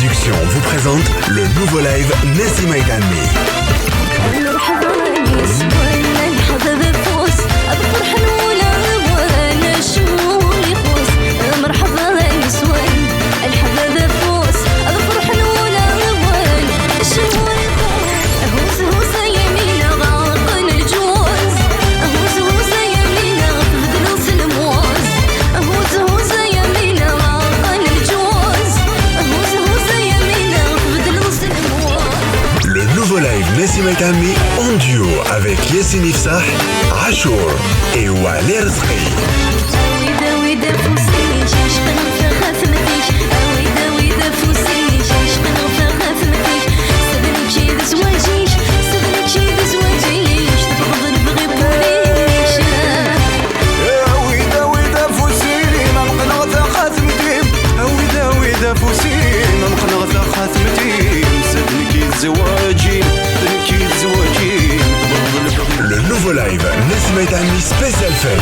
Productions vous présente le nouveau live Nesima Idami. Nesima Idami en duo avec Yassine Ifsah, Achour et Wali Rizqi. Le nouveau live Nesima Idami spécial fête.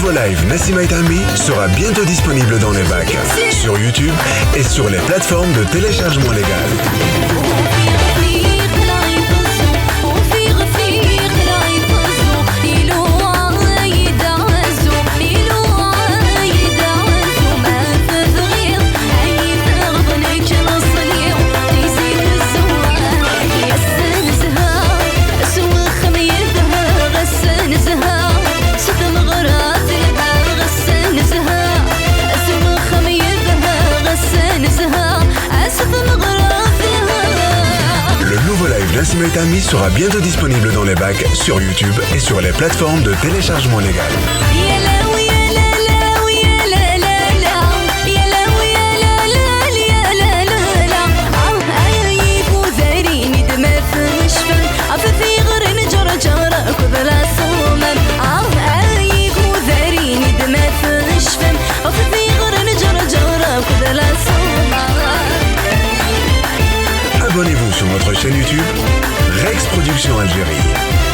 Live Nesima Idami sera bientôt disponible dans les bacs, sur YouTube et sur les plateformes de téléchargement légal. Nesima Idami sera bientôt disponible dans les bacs, sur YouTube et sur les plateformes de téléchargement légal. Abonnez-vous sur notre chaîne YouTube Rex Productions Algérie.